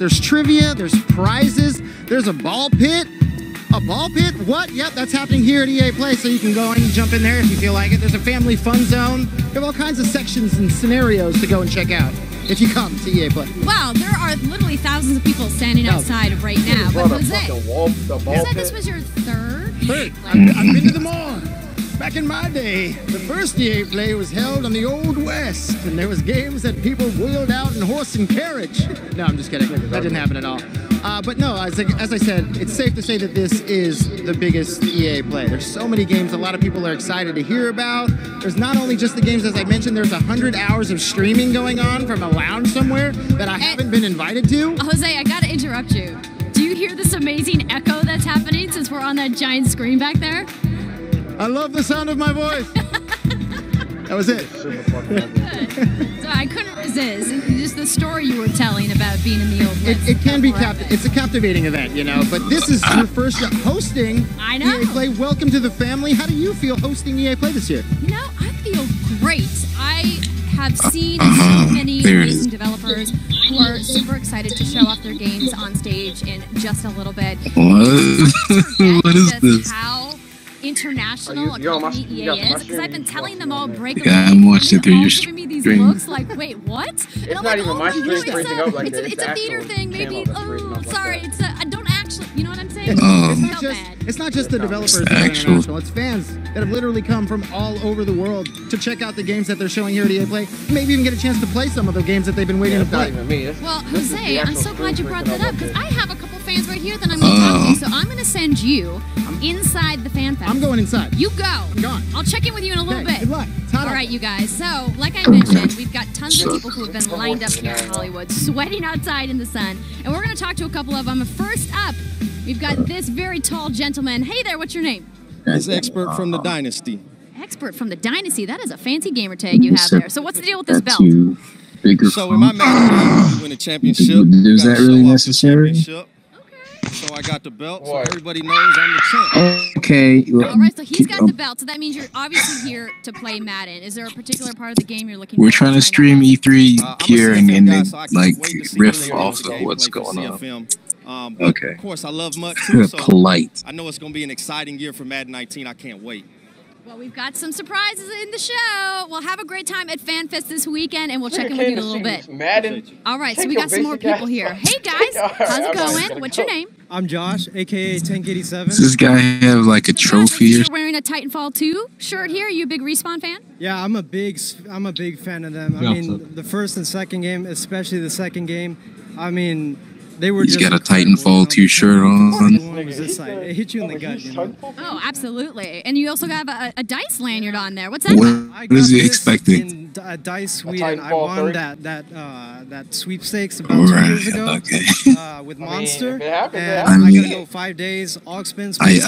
There's trivia, there's prizes, there's a ball pit. A ball pit? What? Yep, that's happening here at EA Play, so you can go and jump in there if you feel like it. There's a family fun zone. We have all kinds of sections and scenarios to go and check out if you come to EA Play. Wow, there are literally thousands of people standing outside right now. But Jose, you said this was your third? Third. I've been to them all. Back in my day, the first EA Play was held on the Old West, and there was games that people wheeled out in horse and carriage. No, I'm just kidding. That didn't happen at all. But no, as I said, it's safe to say that this is the biggest EA Play. There's so many games a lot of people are excited to hear about. There's not only just the games, as I mentioned, there's 100 hours of streaming going on from a lounge somewhere that I haven't been invited to. Jose, I gotta interrupt you. Do you hear this amazing echo that's happening since we're on that giant screen back there? I love the sound of my voice. That was it. So I couldn't resist. Just the story you were telling about being in the Old West. It can be it's a captivating event, you know. But this is your first hosting EA Play. Welcome to the family. How do you feel hosting EA Play this year? You know, I feel great. I have seen so many amazing developers who are super excited to show off their games on stage in just a little bit. What is this? How international a company EA is, because I've been telling them all break away. I'm watching through your giving me these looks like, wait, what? And I'm like, oh, it's a theater thing, maybe. Oh, sorry, I don't actually, you know what I'm saying? It's not just the developers that are international. It's fans that have literally come from all over the world to check out the games that they're showing here at EA Play. Maybe even get a chance to play some of the games that they've been waiting to play. Well, Jose, I'm so glad you brought that up, because I have a couple fans right here that I'm going to talk to, so I'm going to send you inside the fan fest. I'm going inside. You go. I'm gone. I'll check in with you in a little bit. Good luck. All right, you guys. So, like I mentioned, we've got tons of people who have been lined up here in Hollywood, sweating outside in the sun. And we're going to talk to a couple of them. First up, we've got this very tall gentleman. Hey there, what's your name? It's Expert from the Dynasty. Expert from the Dynasty. That is a fancy gamer tag you have there. So what's the deal with this belt? So in my match, we win a championship. Is that really necessary? So I got the belt, so everybody knows I'm the champ. Okay. All right, so he's got the belt, so that means you're obviously here to play Madden. Is there a particular part of the game you're looking for? We're trying to stream E3 here and then, like, riff off of what's going on. Okay. Of course, I love MUT too, so polite. I know it's going to be an exciting year for Madden 19. I can't wait. Well, we've got some surprises in the show. We'll have a great time at FanFest this weekend, and we'll check in with you in a little bit. All right, so we got some more people here. Hey, guys. How's it going? What's your name? I'm Josh, a.k.a. Tank 87. Does this guy have, like, a trophy? You're wearing a Titanfall 2 shirt here. Are you a big Respawn fan? Yeah, I'm a big fan of them. I mean, the first and second game, especially the second game, I mean, they were He's got a Titanfall 2 shirt on. It hit you in the gut, you know? Oh, absolutely. And you also have a dice lanyard on there. What's that? What is he expecting? Dice Sweden. I won that sweepstakes about 2 years ago with Monster. And I gotta go 5 days, all spins. I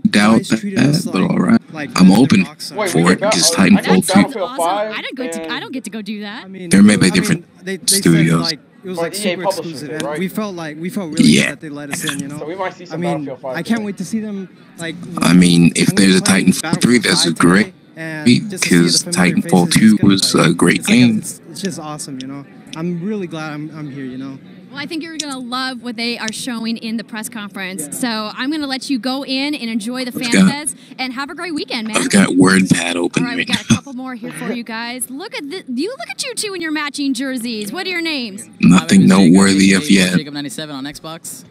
doubt that, but all right. I'm open for it because Titanfall 2. Awesome. I don't get to go do that. They're made by different studios. It was like super exclusive, and we felt really good that they let us in, you know. So we might see some Battlefield 5. I can't wait to see them. Like, I mean, if there's a Titanfall 3, that's great, because Titanfall 2 was a great game. It's just awesome, you know. I'm really glad I'm here, you know. Well, I think you're going to love what they are showing in the press conference. So I'm going to let you go in and enjoy the FanFest and have a great weekend, man. I've got WordPad open. All right, we got a couple more here for you guys. Look at you two in your matching jerseys. What are your names? Nothing noteworthy of yet. Jacob 97 on Xbox.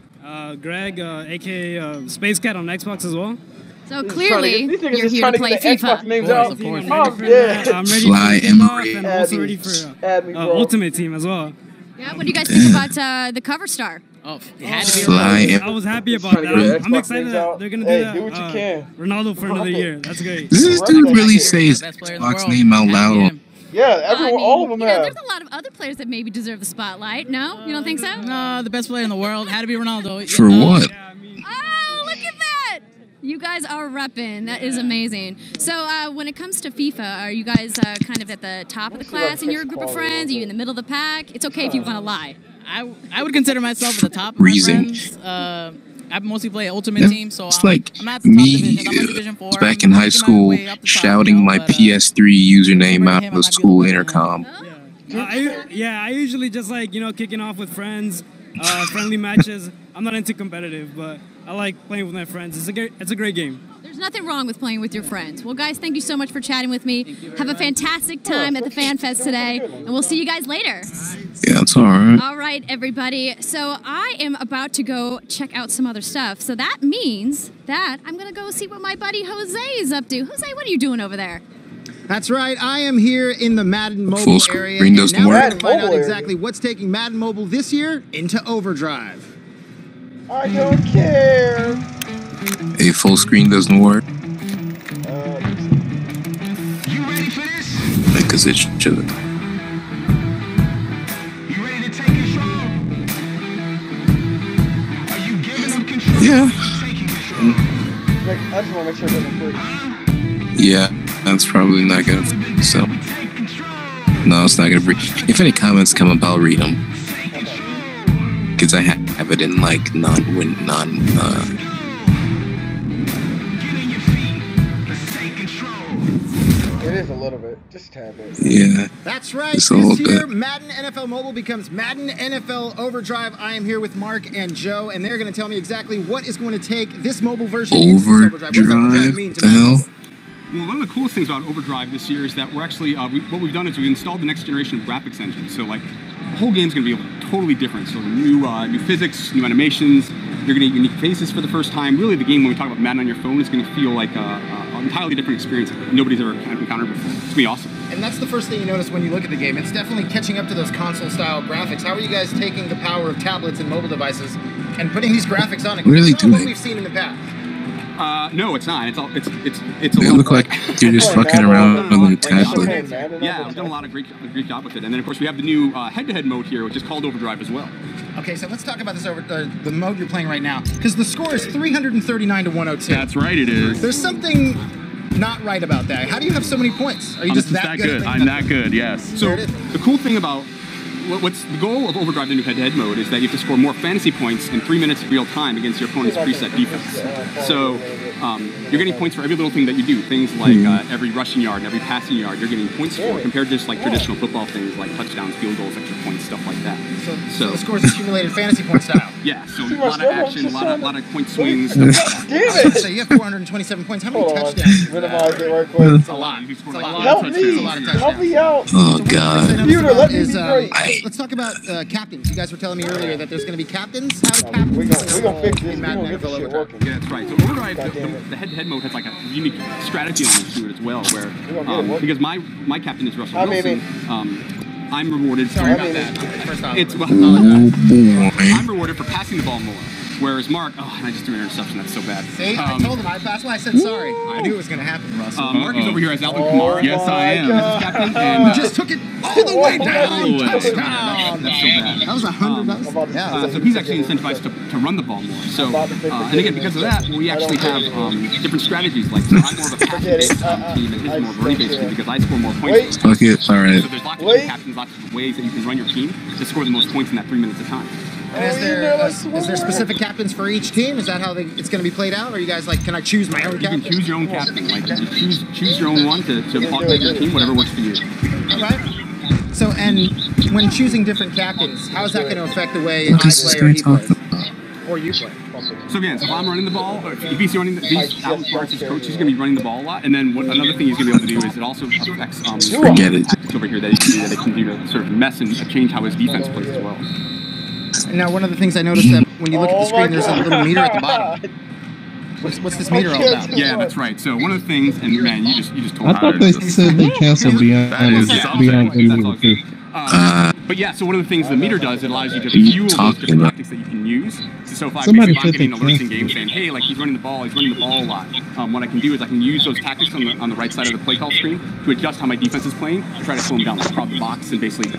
Greg, a.k.a. Space Cat on Xbox as well. So clearly, you're here to play FIFA. I'm ready Fly for FIFA and also ready for Ultimate Team as well. Yeah, what do you guys think about the cover star? Oh, it had to be I was happy about that. I'm excited that they're going to do that. Ronaldo for another year. That's great. Does this dude really say his Xbox name out loud? Yeah, everyone, all of them have. There's a lot of other players that maybe deserve the spotlight. No? You don't think so? No, the best player in the world had to be Ronaldo. For what? Oh, look at that! You guys are repping. That is amazing. So when it comes to FIFA, are you guys kind of at the top of the class in your group of friends? Are you in the middle of the pack? It's okay if you want to lie. I would consider myself at the top of my friends. I mostly play Ultimate Team, so it's like I'm at the top me division. I'm at Division 4. back in high school shouting my PS3 username out of the school intercom. I usually just like, kicking off with friends, friendly matches. I'm not into competitive, but I like playing with my friends. It's a great game. There's nothing wrong with playing with your friends. Well, guys, thank you so much for chatting with me. Have a fantastic time at the Fan Fest today, and we'll see you guys later. Yeah, it's all right. All right, everybody. So I am about to go check out some other stuff. So that means that I'm going to go see what my buddy Jose is up to. Jose, what are you doing over there? That's right. I am here in the Madden Mobile Full screen area. And doesn't now work. we're going to find out exactly what's taking Madden Mobile this year into overdrive. I don't care. A full screen doesn't work. You ready for this? Because it should. You ready to take control? Are you giving them control? Yeah. Taking control. I just want to make sure it doesn't freeze. Yeah, that's probably not gonna. So, no, it's not gonna breathe. If any comments come up, I'll read them. Because I have it in like It is a little bit, just a tad bit. Yeah. That's right. Just a This little year, bit. Madden NFL Mobile becomes Madden NFL Overdrive. I am here with Mark and Joe, and they're going to tell me exactly what is going to take this mobile version into this overdrive. What does overdrive mean to The hell? Well, one of the coolest things about Overdrive this year is that we're actually, what we've done is we've installed the next generation of graphics engine. So, like, the whole game's going to be totally different. So, new physics, new animations. You're going to get unique faces for the first time. Really, the game, when we talk about Madden on your phone, is going to feel like an entirely different experience that nobody's ever kind of encountered before. It's going to be awesome. And that's the first thing you notice when you look at the game. It's definitely catching up to those console-style graphics. How are you guys taking the power of tablets and mobile devices and putting these graphics on it? Really It's not what doing. we've seen in the past. No, it's not. It's a They lot look like you're just fucking around on your tablet. Yeah, we've done a lot of great job with it. And then, of course, we have the new head-to-head mode here, which is called Overdrive as well. Okay, so let's talk about this the mode you're playing right now, because the score is 339 to 102. That's right, it is. There's something not right about that. How do you have so many points? Are you just that good? I'm that good, yes. So the cool thing about what's the goal of Overdrive, the new head-to-head mode, is that you have to score more fantasy points in 3 minutes real time against your opponent's preset defense. So you're getting points for every little thing that you do. Things like every rushing yard and every passing yard, you're getting points for, compared to just like traditional football things like touchdowns, field goals, extra points, stuff like that. So the score's accumulated fantasy point style. Yeah, so a lot of action, a lot of point swings. Damn it! So you have 427 points. How many touchdowns? Minimize it right quick. It's a lot. It's a lot. Help It's a me! lot of touchdowns. Help me out! Oh, God. Computer, let me be great. Let's talk about captains. You guys were telling me earlier that there's going to be captains. How do captains? We're gonna fix this. We're Madden gonna get this NFL shit Overdrive? working. Yeah, that's right. So Overdrive, the head-to-head mode has like a unique strategy element to it as well, where because my captain is Russell Wilson, I'm rewarded. Sorry about that. First off, I'm rewarded for passing the ball more. Whereas Mark, and I just threw an interception. That's so bad. See, I told him. That's why I said sorry. I knew it was going to happen, Russell. Mark is over here as Alvin Kamara. Yes, I am. As captain, and You just took it all the way down. All the way. that's so bad. That was 100. So he's actually incentivized to run the ball more. So, and again, because of that, we actually have different strategies. Like, so I'm more of a passing-based team, and he's more of a running-based team because I score more points. Fuck it. All right. So there's lots of different captains, lots of ways that you can run your team to score the most points in that 3 minutes of time. And is there specific captains for each team? Is that how it's going to be played out? Or are you guys like, can I choose my own captain? You can choose your own captain. Like, you choose your own one to augment your team, whatever works for you. All right. So, and when choosing different captains, how is that going to affect the way I play or he plays? Or you play? So again, so if I'm running the ball, or if he's running, he's Alan Parks, his coach, he's going to be running the ball a lot. And then another thing he's going to be able to do is it also affects Forget it. tactics over here that he can do to sort of mess and change how his defense plays as well. Now, one of the things I noticed that when you look at the screen, there's a little meter at the bottom. What's this meter all about? Yeah, that's right. So one of the things, and man, you just told I thought they said they canceled Beyond too. But yeah, so one of the things the meter does, it allows you to fuel those different tactics that you can use. So if I'm getting alerts in game saying, hey, like he's running the ball a lot, what I can do is I can use those tactics on the right side of the play call screen to adjust how my defense is playing to try to slow him down, like crowd the box and basically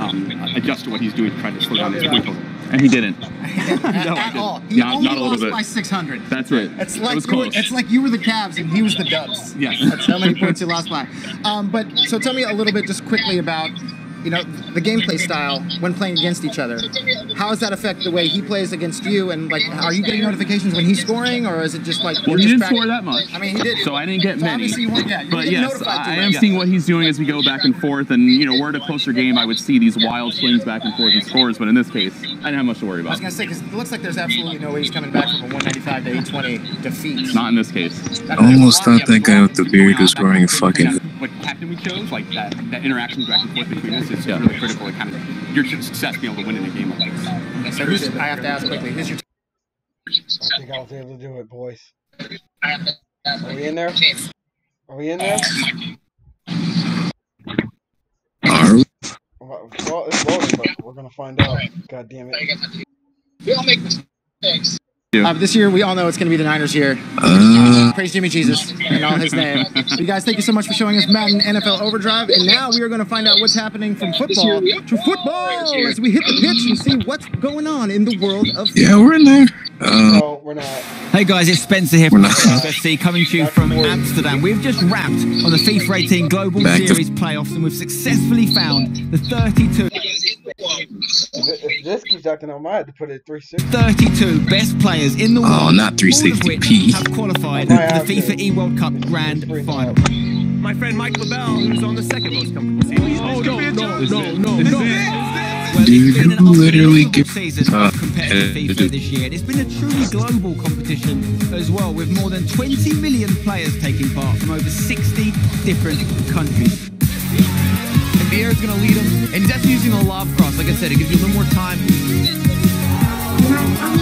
adjust to what he's doing to try to slow down his point total. And he didn't. At all. He Yeah, only not a little lost bit. by 600. That's right. It's It like was close. it's like you were the Cavs and he was the Dubs. Yes. That's how many points he lost by. But so tell me a little bit just quickly about, you know, the gameplay style when playing against each other. How does that affect the way he plays against you? And like, are you getting notifications when he's scoring, or is it just like? Well, he didn't score that much. I mean, he did. So I didn't get many. Obviously, you weren't, yeah, but yes, I am seeing what he's doing as we go back and forth. And you know, were it a closer game, I would see these wild swings back and forth in scores. But in this case, I didn't have much to worry about. I was gonna say, because it looks like there's absolutely no way he's coming back from a 195 to 820 defeat. Not in this case. I almost thought that guy with the beard was wearing a fucking. What captain we chose, like that interaction back and forth between us is really critical. It kind of your success being able to win in a game like this. So I have to ask quickly, who's your? I think I was able to do it, boys. Are we in there? Are we in there? Well, it's loading, but we're gonna find out. God damn it. We all make mistakes. This year, we all know it's going to be the Niners year. Praise Jimmy Jesus in all his name. You guys, thank you so much for showing us Madden NFL Overdrive. And now we are going to find out what's happening from football to football as we hit the pitch and see what's going on in the world of football. Yeah, we're in there. No, we're not. Hey guys, it's Spencer here from FC coming to you from Amsterdam. We've just wrapped on the FIFA 18 Global Series playoffs and we've successfully found the 32. If this keeps acting on, I had to put it at 360. 32 best players in the world. Oh, not 360p. Have qualified for the FIFA E-World Cup Grand Final. My friend Mike LaBelle, who's on the second most comfortable seat. Oh, no. Dude, who literally gives compared to FIFA this year. It's been a truly global competition as well, with more than 20 million players taking part from over 60 different countries. And Vieira's going to lead him, and he's actually using a lob cross. Like I said, it gives you a little more time.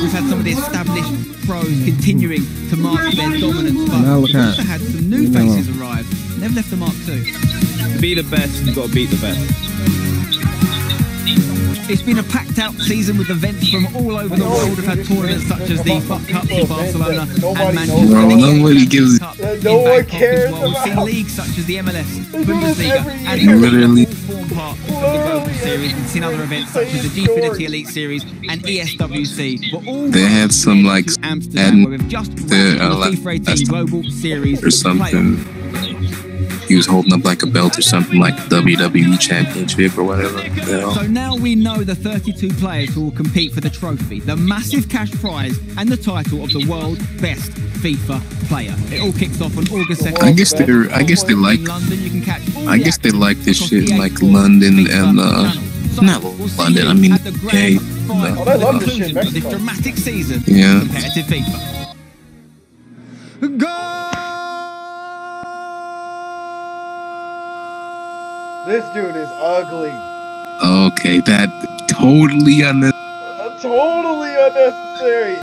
We've had some of the established pros continuing to mark their dominance, but we've also had some new faces arrive. They've left a mark too. To be the best, you've got to beat the best. It's been a packed-out season with events from all over the world. We've had tournaments such as the FUT Cup in Barcelona and Manchester. Nobody gives no one cares about. We've seen leagues such as the MLS, Bundesliga, and literally form part of the Global Series. We've seen other events such as the Gfinity Elite Series and ESWC. But all they had some like Amsterdam, where we've just wrapped the FIFA 18 Global Series or something. He was holding up like a belt or something like WWE Championship or whatever. You know? So now we know the 32 players who will compete for the trophy, the massive cash prize, and the title of the world's best FIFA player. It all kicks off on August 2nd. I guess they like. London, you can catch I guess they like this shit in like London and not London. I mean, hey. This dramatic season. Yeah. Competitive FIFA. Go! This dude is ugly. Okay, that totally unnecessary. Totally unnecessary.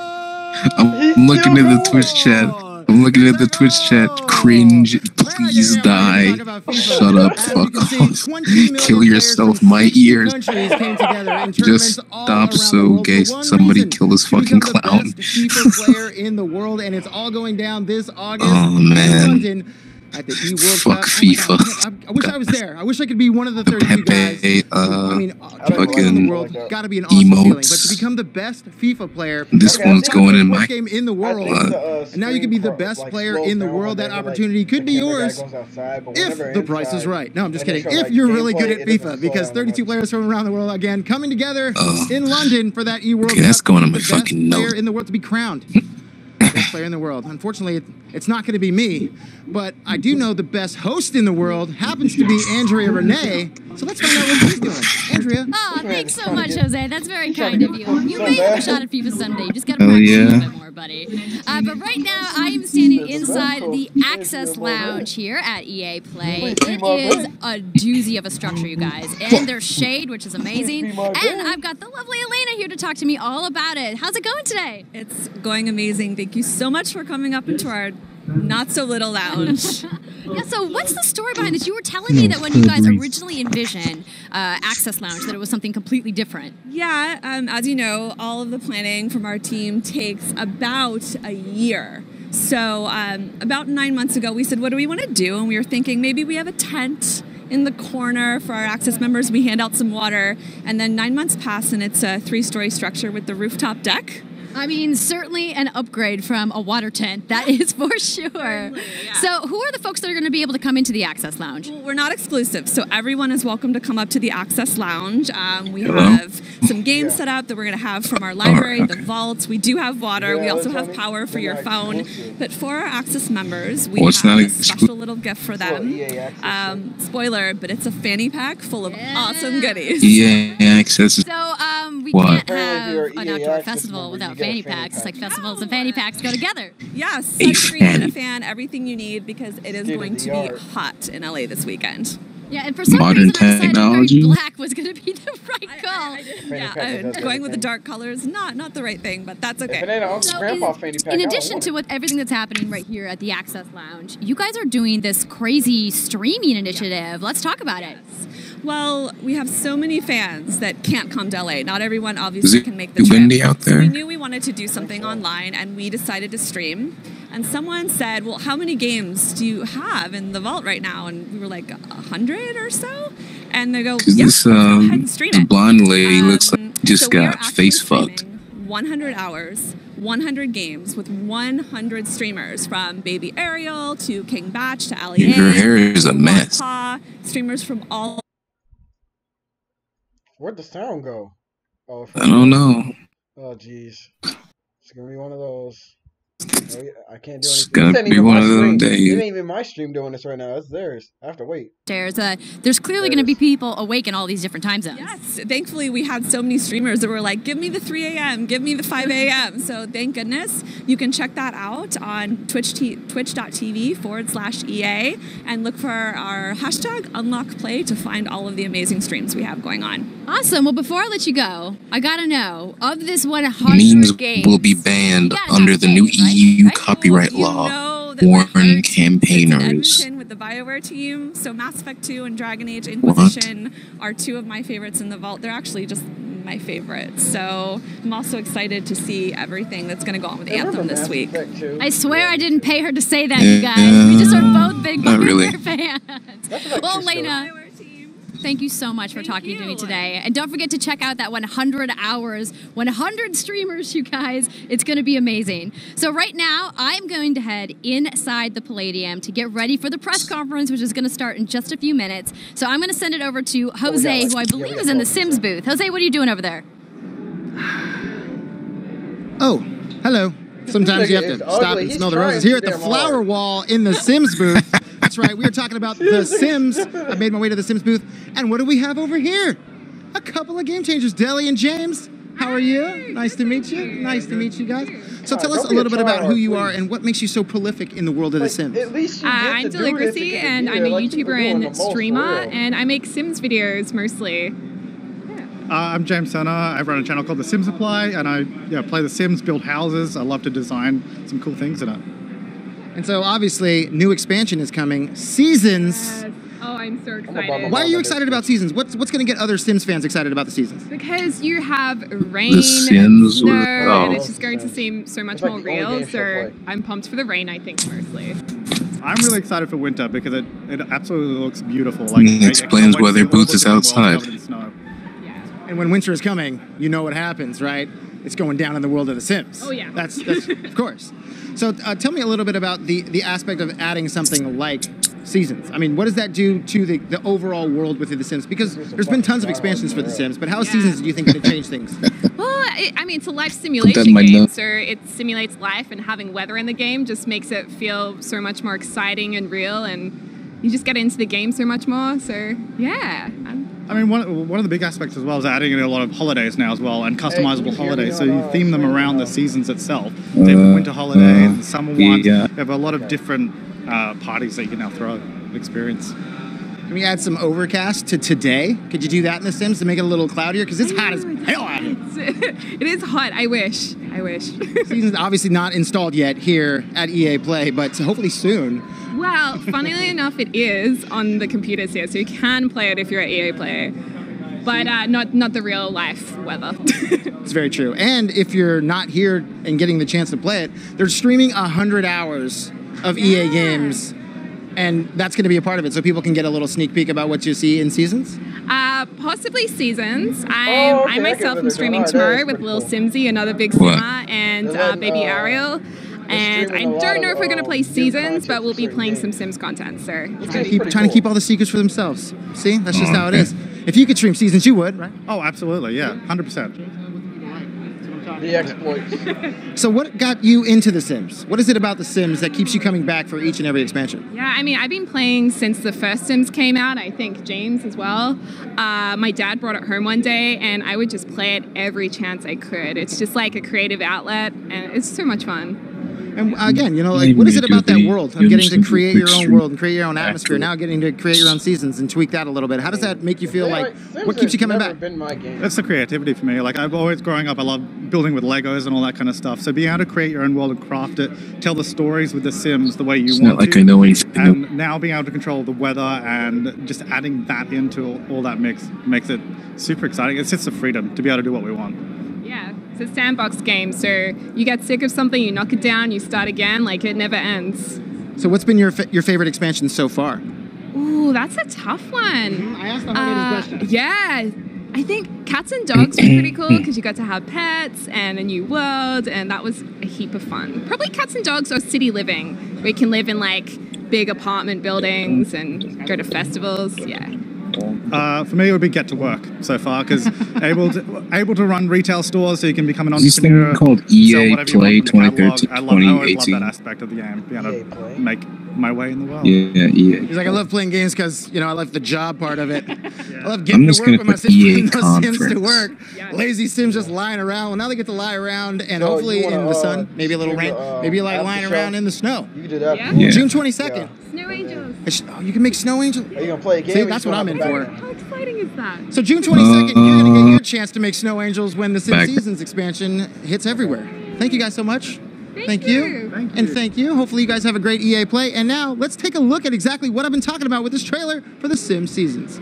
I'm looking at the Twitch chat. I'm looking at the Twitch chat. Cringe. Please die. Shut up. Fuck off. Kill yourself. My ears. Just stop so gay. Somebody kill this fucking clown. player in the world, and it's all going down this August. Oh man. At the E-World Fuck Cup. FIFA. I wish I was there. I wish I could be one of the 32 guys. I mean, fucking the world got to be an awesome feeling. But to become the best FIFA player, this one's going in my game in the world, and now you can be the best player in the world. That opportunity could be yours if the price is right. No, I'm just kidding. If you're really good at FIFA, because 32 players from around the world again coming together in London for that E-World Cup. That's going on my fucking note. Player in the world to be crowned. Best player in the world. Unfortunately, it's not going to be me, but I do know the best host in the world happens to be Andrea Renee. So let's find out what she's doing. Andrea. Oh, thanks so much, Jose. That's very kind of you. You may have a shot at FIFA someday. You just got to practice a little bit more, buddy. But right now, I am standing inside the Access Lounge here at EA Play. It is a doozy of a structure, you guys. And there's shade, which is amazing. And I've got the lovely Elena here to talk to me all about it. How's it going today? It's going amazing. Thank you so much for coming up into our not-so-little lounge. Yeah, so what's the story behind this? You were telling me that when you guys originally envisioned Access Lounge, that it was something completely different. Yeah, as you know, all of the planning from our team takes about a year. So about 9 months ago, we said, what do we want to do? And we were thinking maybe we have a tent in the corner for our Access members. We hand out some water. And then 9 months pass, and it's a 3-story structure with the rooftop deck. I mean, certainly an upgrade from a water tent, that is for sure. Yeah. So who are the folks that are going to be able to come into the Access Lounge? Well, we're not exclusive, so everyone is welcome to come up to the Access Lounge. We have some games set up that we're going to have from our library, the vaults. We do have water. We also have power for your phone. But for our Access members, we have a special little gift for them. Spoiler, but it's a fanny pack full of awesome goodies. EA Access. So we can't have an outdoor festival without fanny packs. It's like festivals and fanny packs go together. Yes, sunscreen, a fan, everything you need, because it is going to be hot in LA this weekend. Yeah, and for some Modern reason I decided technology. wearing black was going to be the right call. Yeah, going with the dark colors, not the right thing, but that's okay. If it ain't an Uncle Grandpa fanny pack, In I don't addition want to what everything that's happening right here at the Access Lounge, you guys are doing this crazy streaming initiative. Let's talk about it. Well, we have so many fans that can't come to LA. Not everyone obviously can make the Is it trip. windy out there? So we knew we wanted to do something online, and we decided to stream. And someone said, well, how many games do you have in the vault right now? And we were like, 100 or so? And they go, yeah, This go ahead and stream it. blonde lady looks like just So we are got actually face fucked. streaming 100 hours, 100 games with 100 streamers, from Baby Ariel to King Batch to Ali. Your hair is a mess. Streamers from all. Where'd the sound go? Oh, I don't know. Oh, jeez. It's gonna be one of those. Oh, yeah, I can't do anything. It's gonna be one of them days. It ain't even my stream doing this right now. It's theirs. I have to wait. There's clearly going to be people awake in all these different time zones. Yes, thankfully we had so many streamers that were like, give me the 3 a.m., give me the 5 a.m. So thank goodness. You can check that out on twitch.tv/EA and look for our hashtag UnlockPlay to find all of the amazing streams we have going on. Awesome. Well, before I let you go, I got to know, of this 100 Memes games, will be banned under the new EU copyright law. Warn campaigners. With the BioWare team, so Mass Effect 2 and Dragon Age Inquisition are two of my favorites in the vault. They're actually just my favorites. So I'm also excited to see everything that's going to go on with Anthem this week. I swear I didn't pay her to say that, you guys. We just are both big BioWare fans. Well, Elena, thank you so much for talking to me today. And don't forget to check out that 100 hours, 100 streamers, you guys. It's going to be amazing. So right now, I'm going to head inside the Palladium to get ready for the press conference, which is going to start in just a few minutes. So I'm going to send it over to Jose, who I believe is in the Sims booth. Jose, what are you doing over there? Oh, hello. Sometimes you have to stop and smell the roses. Here at the flower wall in the Sims booth. That's right, we are talking about The Sims. I made my way to the Sims booth. And what do we have over here? A couple of game changers, Deli and James. How are you? Nice to meet you. Nice to meet you guys. So tell us a little bit about who you are and what makes you so prolific in the world of The Sims. I'm Deligracy, and I'm a YouTuber and streamer, and I make Sims videos mostly. I'm James Senna. I run a channel called The Sims Supply, and I play The Sims, build houses. I love to design some cool things in it. And so obviously, new expansion is coming. Seasons. Yes. Oh, I'm so excited. Why are you excited about Seasons? What's going to get other Sims fans excited about the Seasons? Because you have rain and snow, and it's just going to seem so much more real. So I'm pumped for the rain, I think, mostly. I'm really excited for winter because it absolutely looks beautiful. Like, it explains why their booth is outside. And when winter is coming, you know what happens, right? It's going down in the world of The Sims. Oh, yeah. That's of course. So tell me a little bit about the aspect of adding something like Seasons. I mean, what does that do to the overall world within The Sims? Because there's been tons of expansions for The Sims, but how Seasons do you think going to change things? Well, I mean, it's a life simulation game, so it simulates life, and having weather in the game just makes it feel so much more exciting and real, and you just get into the game so much more. So, yeah. I mean, one of the big aspects as well is adding in a lot of holidays now as well, and customizable holidays. So you theme them around the seasons itself. They have the winter holidays, the summer ones. You have a lot of different parties that you can now throw experience. Can we add some overcast to today? Could you do that in The Sims to make it a little cloudier? Because it's hot as hell out here. It is hot. I wish. Seasons obviously not installed yet here at EA Play, but hopefully soon. Well, funnily enough, it is on the computers here, so you can play it if you're at EA Play, but not the real life weather. It's very true. And if you're not here and getting the chance to play it, they're streaming 100 hours of EA games And that's going to be a part of it, so people can get a little sneak peek about what you see in seasons? Possibly seasons. I myself am streaming tomorrow with Lil Simsy, another big simmer, and baby Ariel. And I don't know if we're going to play seasons, but we'll be playing some Sims content, so it's going to be trying to keep all the secrets for themselves. See? That's just how it is. If you could stream seasons, you would, right? Oh, absolutely, yeah, 100%. The exploits. So what got you into The Sims? What is it about The Sims that keeps you coming back for each and every expansion? Yeah, I mean, I've been playing since the first Sims came out. I think James as well. My dad brought it home one day, and I would just play it every chance I could. It's just like a creative outlet, and it's so much fun. And again, you know, like, what is it about that world of getting to create your own world and create your own atmosphere, now getting to create your own seasons and tweak that a little bit? How does that make you feel like, what keeps you coming back? It's the creativity for me. Like, I've always, growing up, I love building with Legos and all that kind of stuff. So being able to create your own world and craft it, tell the stories with The Sims the way you want not like to. I know anything. And now being able to control the weather and just adding that into all that makes it super exciting. It's just the freedom to be able to do what we want. Yeah, it's a sandbox game, so you get sick of something, you knock it down, you start again, like it never ends. So what's been your favorite expansion so far? Ooh, that's a tough one. I asked the hardest question. Yeah, I think Cats and Dogs were pretty cool because you got to have pets and a new world, and that was a heap of fun. Probably Cats and Dogs or City Living, where you can live in like big apartment buildings and go to festivals. Yeah. For me, it would be Get to Work so far, because able to run retail stores, so you can become an Is this entrepreneur. thing called EA Play 2013 I always love 2018? that aspect of the game, being able to make my way in the world. Yeah, EA. He's like, I love playing games because, you know, I love the job part of it. I love I'm getting just to work gonna with my put Sims, EA putting those Sims to Conference. work. Lazy Sims just lying around. Well, now they get to lie around and hopefully in the sun, maybe a little rain, maybe like lying around in the snow. You can do that. Yeah. June 22nd. Snow Angels. Oh, you can make Snow Angels. Are you gonna play a game? See, that's what I'm in for. How exciting is that? So June 22nd, you're going to get your chance to make Snow Angels when the Sim Seasons expansion hits everywhere. Thank you guys so much. Thank you. And thank you. Hopefully you guys have a great EA Play. And now let's take a look at exactly what I've been talking about with this trailer for the Sim Seasons.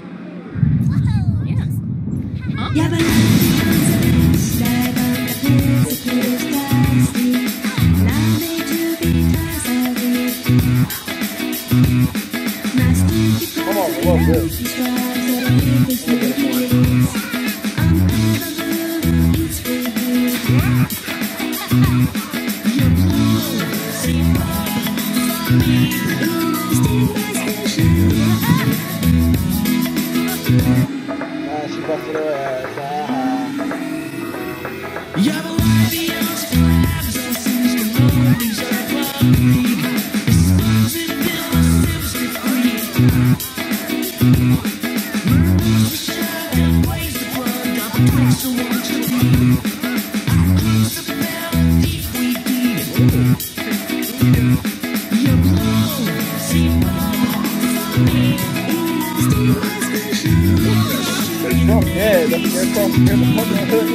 Come on, I love this. She busted her ass. Oh, yeah, that's the aircraft here. The fucking hood.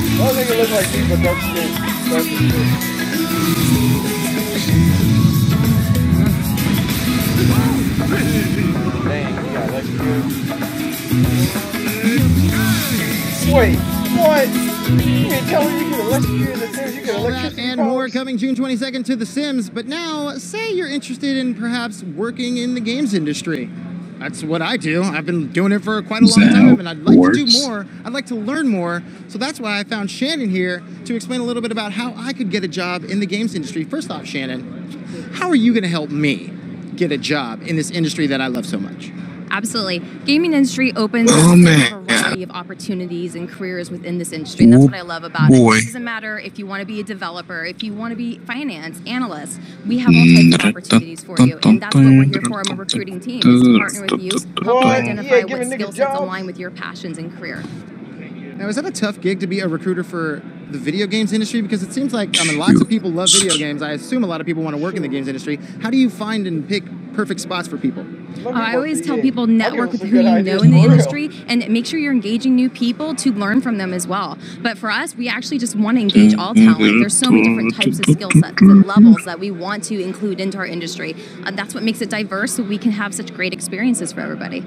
I don't think it looks like me, but dark skin. Dark skin. Dang, you got electrocuted. Wait, what? You ain't telling me you get electrocuted in the Sims, you get All that electricity and more coming June 22nd to The Sims. But now, say you're interested in perhaps working in the games industry. That's what I do. I've been doing it for quite a long time, and I'd like to do more. I'd like to learn more. So that's why I found Shannon here to explain a little bit about how I could get a job in the games industry. First off, Shannon, how are you going to help me get a job in this industry that I love so much? Absolutely. Gaming industry opens a variety of opportunities and careers within this industry. And that's what I love about it. It doesn't matter if you want to be a developer, if you want to be finance analyst. We have all types of opportunities for you. And that's what we're here for. I'm a recruiting team, is to partner with you, help you identify what skill sets align with your passions and career. Now, is that a tough gig to be a recruiter for the video games industry? Because it seems like, I mean, lots of people love video games. I assume a lot of people want to work in the games industry. How do you find and pick perfect spots for people? I always tell people network with who you know in the industry and make sure you're engaging new people to learn from them as well. But for us, we actually just want to engage all talent. There's so many different types of skill sets and levels that we want to include into our industry. That's what makes it diverse, so we can have such great experiences for everybody.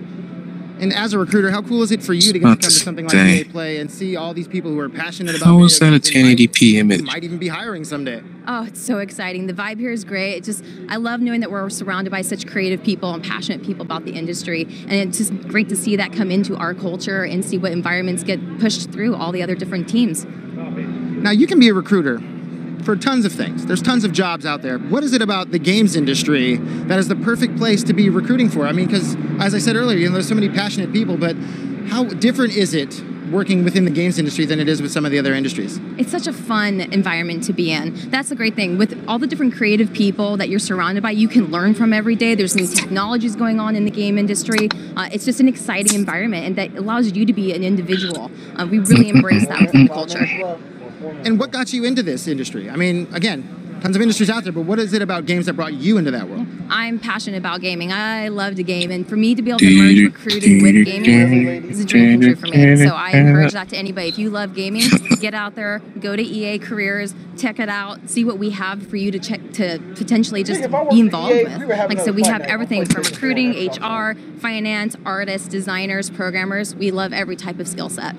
And as a recruiter, how cool is it for you to get to come to something like EA Play and see all these people who are passionate about How is that a 1080p image? might even be hiring someday? Oh, it's so exciting. The vibe here is great. It's just, I love knowing that we're surrounded by such creative people and passionate people about the industry. And it's just great to see that come into our culture and see what environments get pushed through all the other different teams. Now, you can be a recruiter for tons of things. There's tons of jobs out there. What is it about the games industry that is the perfect place to be recruiting for? I mean, because as I said earlier, you know, there's so many passionate people, but how different is it working within the games industry than it is with some of the other industries? It's such a fun environment to be in. That's the great thing. With all the different creative people that you're surrounded by, you can learn from every day. There's new technologies going on in the game industry. It's just an exciting environment, and that allows you to be an individual. We really embrace that within the culture. And what got you into this industry? I mean, again, tons of industries out there, but what is it about games that brought you into that world? I'm passionate about gaming. I love to game, and for me to be able to merge recruiting with gaming is a dream come true for me. So I encourage that to anybody. If you love gaming, get out there, go to EA Careers, check it out, see what we have for you to check to potentially just be involved with. Like I said, we have everything from recruiting, HR, finance, artists, designers, programmers. We love every type of skill set.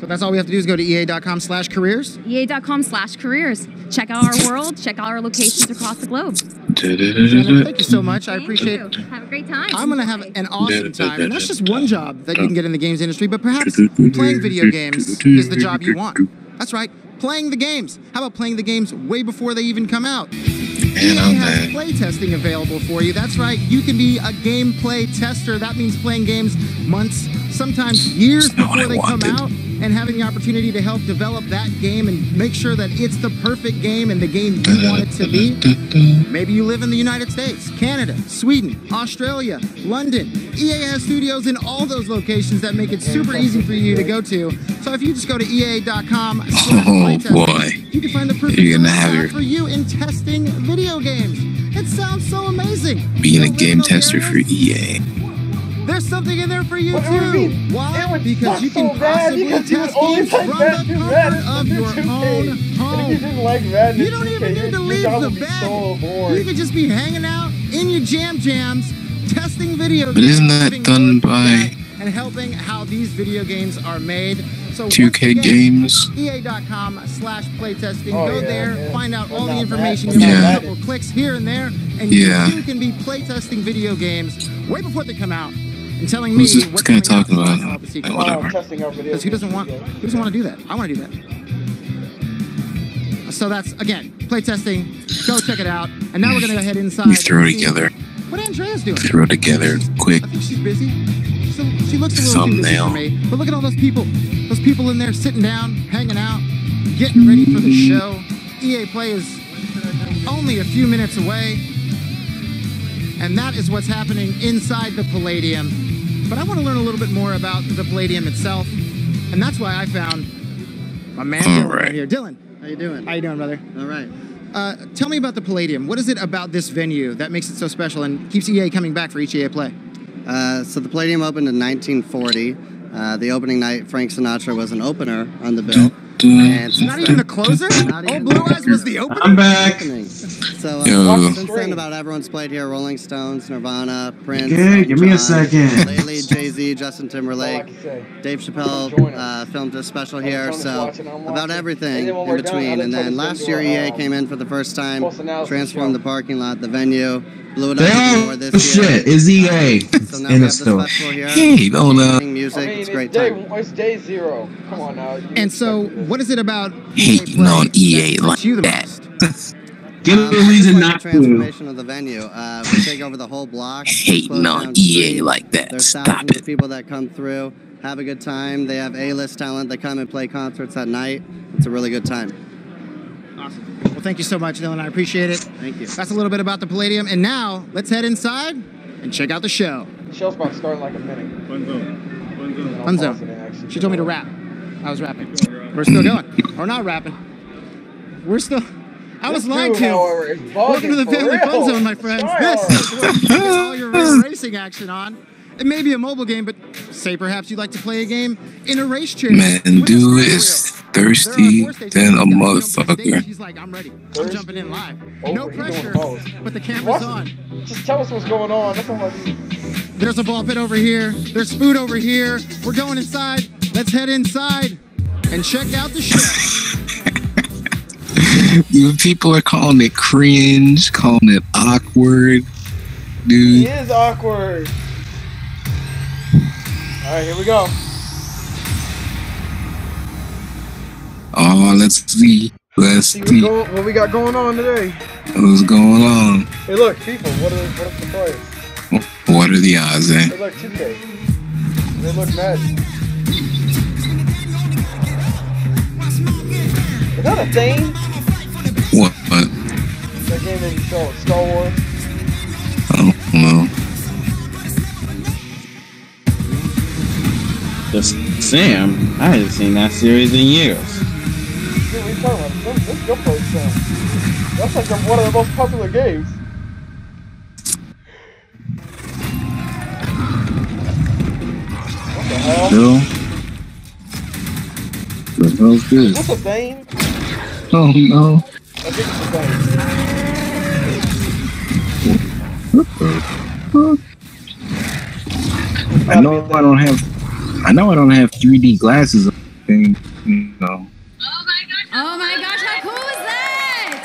So that's all we have to do is go to ea.com/careers? ea.com/careers. Check out our world, check out our locations across the globe. Thank you so much. I appreciate it. Have a great time. I'm going to have an awesome time. And that's just one job that you can get in the games industry, but perhaps playing video games is the job you want. That's right, playing the games. How about playing the games way before they even come out? EA has play testing available for you. That's right, you can be a gameplay tester. That means playing games months, sometimes years before they come out, and having the opportunity to help develop that game and make sure that it's the perfect game and the game you want it to be. Maybe you live in the United States, Canada, Sweden, Australia, London. EA has studios in all those locations that make it super easy for you to go to. So if you just go to ea.com/playtesting, you can find the perfect spot for you in testing video games. It sounds so amazing. Being a game tester for EA. There's something in there for you too. Why? Because you can possibly test games from the comfort of your own home. You don't even need to leave the bed. You could just be hanging out in your jams, testing video games. But isn't that done by and helping how these video games are made? So 2K Games? EA.com/playtesting. Go there, find out all the information. You have a couple clicks here and there, and you can be playtesting video games way before they come out. And telling me what's this guy talking about? Whatever. Because who doesn't want to do that? I want to do that. So that's, again, playtesting. Go check it out. And now we're going to go ahead inside. We throw together. What Andrea's doing? Throw together quick. I think she's busy. So she looks a little too busy for me. But look at all those people. Those people in there sitting down, hanging out, getting ready for the show. EA Play is only a few minutes away. And that is what's happening inside the Palladium. But I want to learn a little bit more about the Palladium itself. And that's why I found my man Dylan right here. Dylan, how you doing? How you doing, brother? All right. Tell me about the Palladium. What is it about this venue that makes it so special and keeps EA coming back for each EA Play? So the Palladium opened in 1940. The opening night, Frank Sinatra was an opener on the bill. And not even the closer? Oh, Blue Eyes was the opener? I'm back. So since then, about everyone's played here. Rolling Stones, Nirvana, Prince. Okay, give me a second. Lately, Jay-Z, Justin Timberlake, Dave Chappelle filmed a special here. So about everything in between. And then last year, EA came in for the first time, transformed the parking lot, the venue. Blew it up more this year. Shit, is EA so now we have this festival here. Hey, don't music, it's great time. It's day zero. Come on now. And so, what is it about hating on EA like you the that? most? Give me a reason not to. Transformation of the venue. We take over the whole block. Hating on EA like that. There's Stop thousands it. of people that come through, have a good time. They have A-list talent. They come and play concerts at night. It's a really good time. Awesome. Well, thank you so much, Dylan. I appreciate it. Thank you. That's a little bit about the Palladium. And now, let's head inside and check out the show. The show's about to start in like a minute. Fun zone. She told me to rap. I was rapping. We're still going. We're not rapping. We're still... I was lied to. Welcome to the Family Fun Zone, my friends. This is where you get all your racing action on. It may be a mobile game, but say perhaps you'd like to play a game in a race chair. Man, dude is thirsty than a motherfucker. She's like, I'm ready. I'm jumping in live. No pressure, but the camera's on. Just tell us what's going on. That's all I need. There's a ball pit over here. There's food over here. We're going inside. Let's head inside and check out the show. People are calling it cringe, calling it awkward. Dude. He is awkward. Alright, here we go. Oh, let's see. Let's see. What we got going on today? What's going on? Hey, look, people. What are the players? What are the odds, eh? They look 2K. They look mad. Is that a thing? What? That game that you saw, Star Wars? I don't know. Sam, I haven't seen that series in years. Dude, what are you talking about? This is your first Sam. That's like one of the most popular games. What the hell? Bill? The hell's this? Is this a thing? Oh no. I think it's a thing. What the fuck? I know I don't have 3D glasses or anything, you know. Oh my gosh, how cool was that?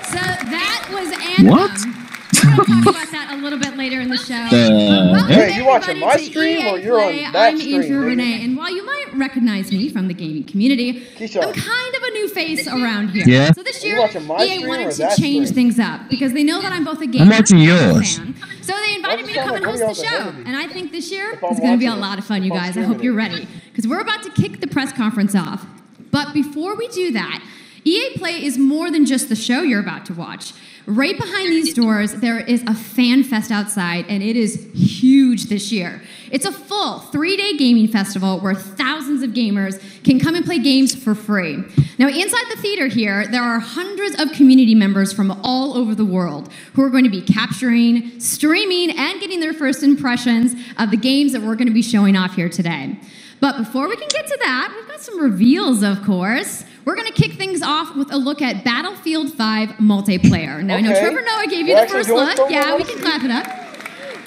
So that was Anthem. What? We're going to talk about that a little bit later in the show. Hey, you watching my stream or you're on that stream? I'm Andrew Renee, and while you might recognize me from the gaming community, I'm kind of a new face around here. Yeah. So this year, EA wanted to change things up because they know that I'm both a gamer I'm watching and a yours. fan. So they invited me to come and host the show, and I think this year is going to be a lot of fun, you guys. I hope you're ready because we're about to kick the press conference off. But before we do that, EA Play is more than just the show you're about to watch. Right behind these doors, there is a fan fest outside, and it is huge this year. It's a full 3-day gaming festival where thousands of gamers can come and play games for free. Now, inside the theater here, there are hundreds of community members from all over the world who are going to be capturing, streaming, and getting their first impressions of the games that we're going to be showing off here today. But before we can get to that, we've got some reveals, of course. We're going to kick things off with a look at Battlefield 5 multiplayer. Now, I know Trevor Noah gave you the first look. Yeah, we can clap it up.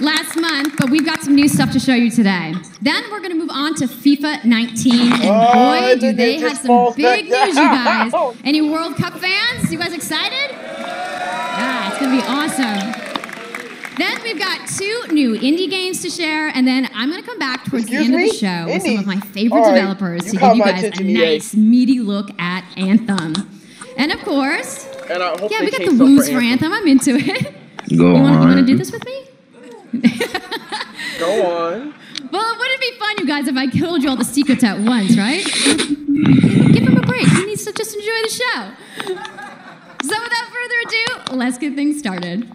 Last month, but we've got some new stuff to show you today. Then we're going to move on to FIFA 19, and boy, do they have some big news, you guys. Any World Cup fans? You guys excited? Yeah, it's going to be awesome. Then we've got 2 new indie games to share, and then I'm going to come back towards the end of the show with some of my favorite developers to give you guys a nice, meaty look at Anthem. And of course, yeah, we got the woos for Anthem. I'm into it. Go on. You want to do this with me? Go on. Well, wouldn't it be fun, you guys, if I told you all the secrets at once, right? Give him a break. He needs to just enjoy the show. So without further ado, let's get things started.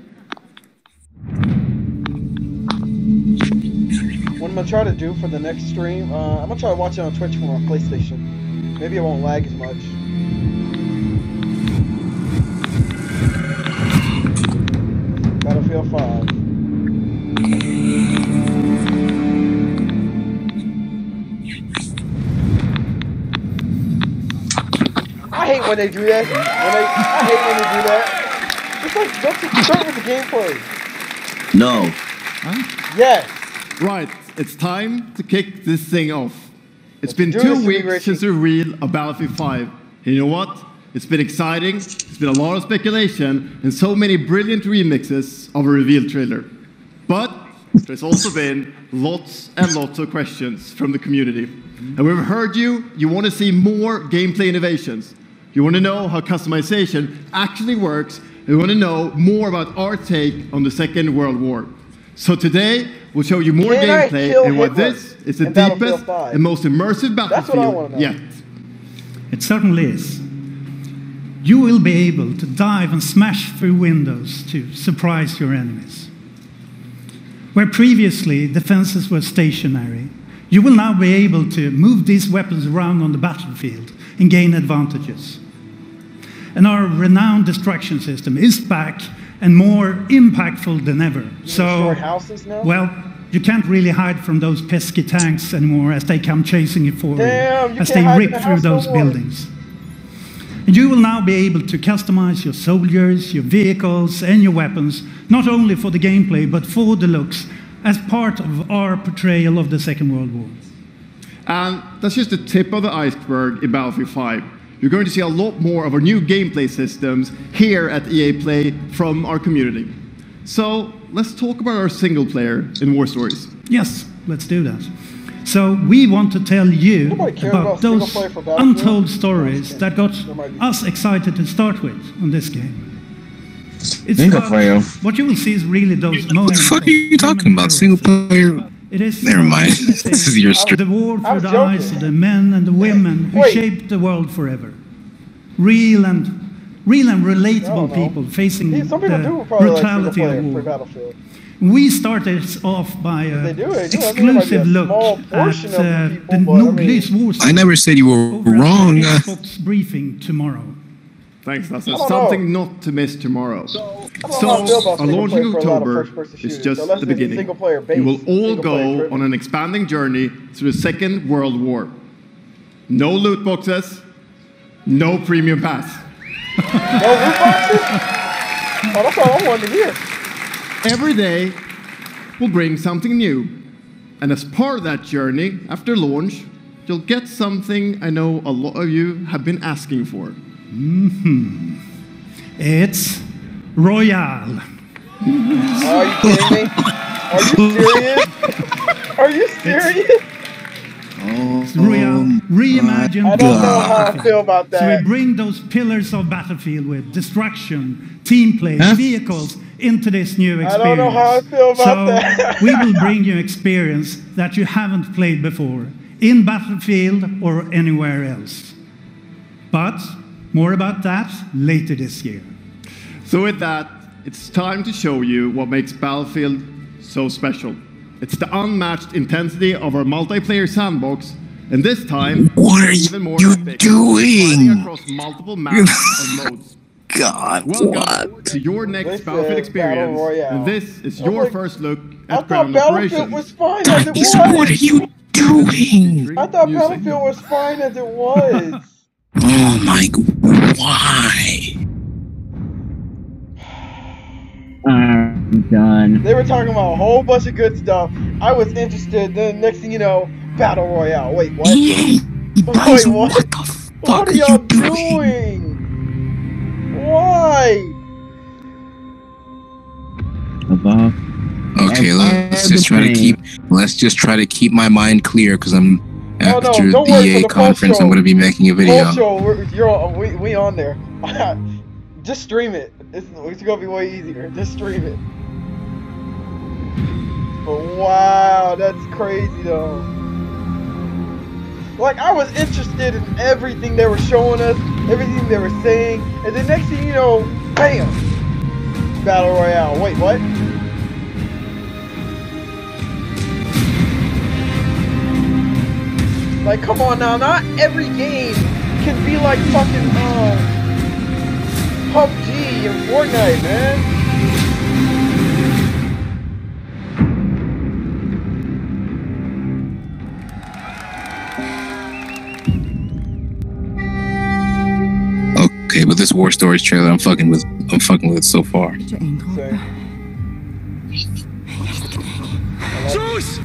What I'm going to try to do for the next stream, I'm going to try to watch it on Twitch from my PlayStation. Maybe it won't lag as much. Battlefield 5. I hate when they do that. I hate when they do that. It's like, don't start with the gameplay. No. Huh? Yes. Right, it's time to kick this thing off. It's been 2 weeks since the reveal of Battlefield 5. And you know what? It's been exciting, it's been a lot of speculation, and so many brilliant remixes of a reveal trailer. But there's also been lots and lots of questions from the community. And we've heard you want to see more gameplay innovations. You want to know how customization actually works, and you want to know more about our take on the Second World War. So today, we'll show you more gameplay and why this is the deepest and most immersive Battlefield yet. It certainly is. You will be able to dive and smash through windows to surprise your enemies. Where previously defenses were stationary, you will now be able to move these weapons around on the battlefield and gain advantages. And our renowned destruction system is back and more impactful than ever. So, well, you can't really hide from those pesky tanks anymore as they come chasing you forward, as they rip through those buildings. And you will now be able to customize your soldiers, your vehicles, and your weapons, not only for the gameplay, but for the looks as part of our portrayal of the Second World War. And that's just the tip of the iceberg in Battlefield 5. You're going to see a lot more of our new gameplay systems here at EA Play from our community. So let's talk about our single player in War Stories. Yes, let's do that. So we want to tell you about those untold stories that got us excited to start with on this game. It's what you will see is really those moments. What the fuck are you talking about? Single player? It is never mind. This is your story. The war through the eyes of the men and the women who shaped the world forever. Real and relatable people facing the brutality of war. We started off by an exclusive look at the Nordlys War. I never said you were wrong. Xbox briefing tomorrow. Thanks, that's something not to miss tomorrow. So, our launch in October is just the beginning. You will all go on an expanding journey through the Second World War. No loot boxes, no premium pass. No loot boxes? Oh, that's all I wanted to hear. Every day will bring something new. And as part of that journey, after launch, you'll get something I know a lot of you have been asking for. It's Royale. Are you kidding me? Are you serious? Are you serious? Royale reimagined. I don't know how I feel about that. So we bring those pillars of Battlefield with destruction, team play, vehicles into this new experience. I don't know how I feel about that. We will bring you experience that you haven't played before in Battlefield or anywhere else. But more about that later this year. So with that, it's time to show you what makes Battlefield so special. It's the unmatched intensity of our multiplayer sandbox, and this time, what are even more you epic, doing? Across multiple maps and modes. God, welcome to your next Battlefield experience, and this is your first look at ground operations. Was fine as it was. What are you doing? I thought Battlefield was fine as it was. Oh my God, why? I'm done. They were talking about a whole bunch of good stuff. I was interested. Then next thing you know, Battle Royale. Wait, what? Wait, what? What the fuck are y'all doing? Why? Okay, let's just try to keep my mind clear because I'm after the EA conference. I'm going to be making a video. We on there. Just stream it. It's gonna be way easier. Just stream it. But wow, that's crazy though. Like, I was interested in everything they were showing us, everything they were saying, and the next thing you know, bam! Battle Royale. Wait, what? Like, come on now, not every game can be like fucking PUBG and Fortnite, man. Okay, but this War Stories trailer, I'm fucking with it so far. Zeus!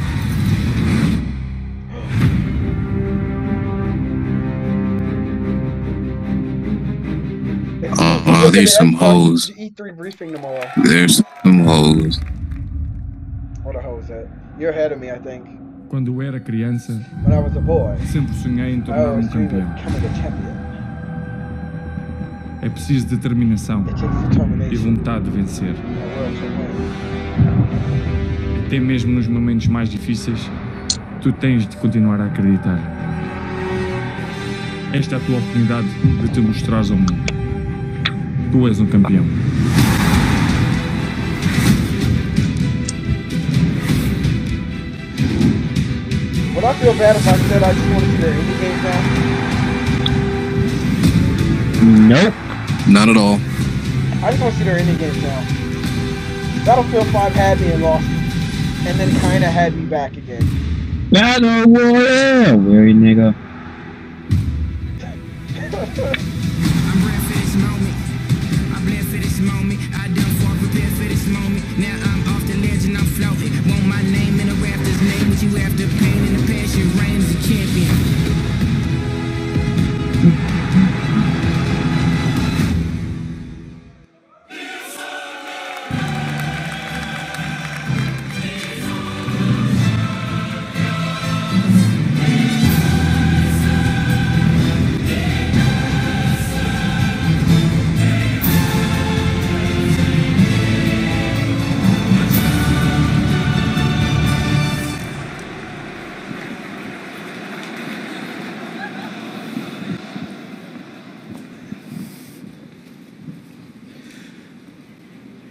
Oh, there's some hoes. E3 briefing tomorrow. There's some hoes. What a hoe is that? You're ahead of me, I think. Quando eu era criança, when I was a boy, sempre sonhei em tornar-me campeão. É preciso determinação e vontade de vencer. Até mesmo nos momentos mais difíceis, tu tens de continuar a acreditar. Esta é a tua oportunidade de te mostrares ao mundo. Tu és um campeão. Would I feel bad if I said I just want to see their indie games now? Nope. Not at all. I just want to see their indie games now. Battlefield 5 had me and lost me, and then kind of had me back again. Battle Royale! Weary nigga. I done fought prepared for this moment. Now I'm off the ledge and I'm floating. Want my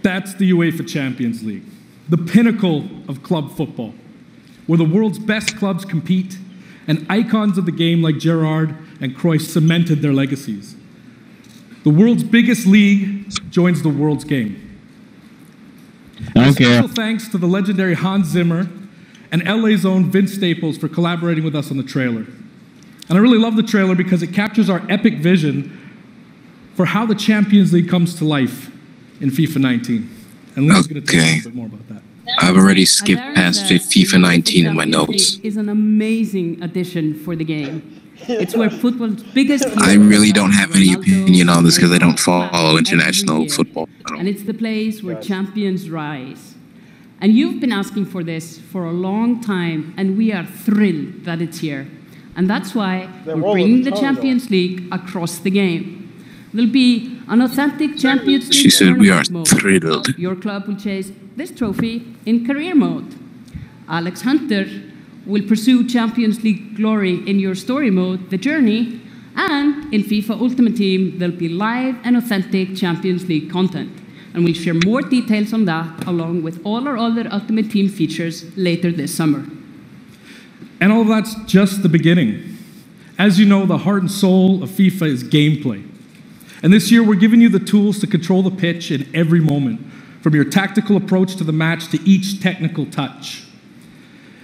That's the UEFA Champions League, the pinnacle of club football, where the world's best clubs compete and icons of the game like Gerrard and Cruyff cemented their legacies. The world's biggest league joins the world's game. Special thanks to the legendary Hans Zimmer and LA's own Vince Staples for collaborating with us on the trailer. And I really love the trailer because it captures our epic vision for how the Champions League comes to life in FIFA 19. And Lena's going to tell you a little bit more about that. I've already skipped past FIFA 19 in my notes. Is an amazing addition for the game. It's where football's biggest. I really don't have any opinion on this because I don't follow international football. And it's the place where champions rise. And you've been asking for this for a long time, and we are thrilled that it's here. And that's why we're bringing the Champions League across the game. There'll be an authentic Champions League. She said we are thrilled. Your club will chase this trophy in career mode. Alex Hunter will pursue Champions League glory in your story mode, The Journey, and in FIFA Ultimate Team, there'll be live and authentic Champions League content. And we'll share more details on that, along with all our other Ultimate Team features later this summer. And all of that's just the beginning. As you know, the heart and soul of FIFA is gameplay. And this year, we're giving you the tools to control the pitch in every moment, from your tactical approach to the match to each technical touch.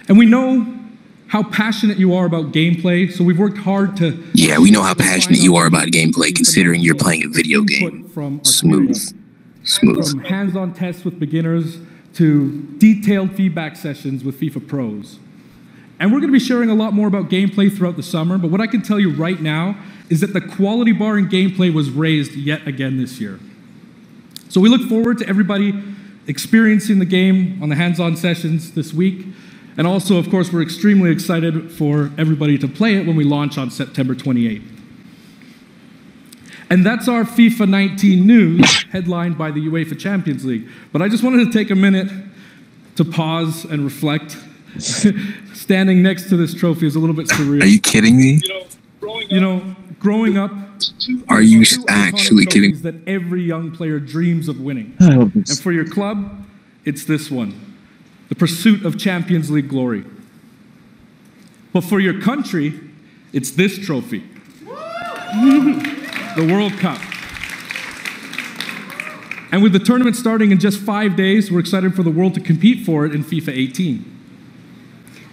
And we know how passionate you are about gameplay, so we've worked hard to... Yeah, we know how passionate you are about gameplay, considering you're playing a video game. Smooth. From hands-on tests with beginners to detailed feedback sessions with FIFA pros. And we're going to be sharing a lot more about gameplay throughout the summer, but what I can tell you right now is that the quality bar in gameplay was raised yet again this year. So we look forward to everybody experiencing the game on the hands-on sessions this week. And also, of course, we're extremely excited for everybody to play it when we launch on September 28th. And that's our FIFA 19 news, headlined by the UEFA Champions League. But I just wanted to take a minute to pause and reflect. Standing next to this trophy is a little bit surreal. Are you kidding me? You know, growing up... Are you actually kidding? That every young player dreams of winning. And for your club, it's this one. The pursuit of Champions League glory. But for your country, it's this trophy. The World Cup. And with the tournament starting in just 5 days, we're excited for the world to compete for it in FIFA 18.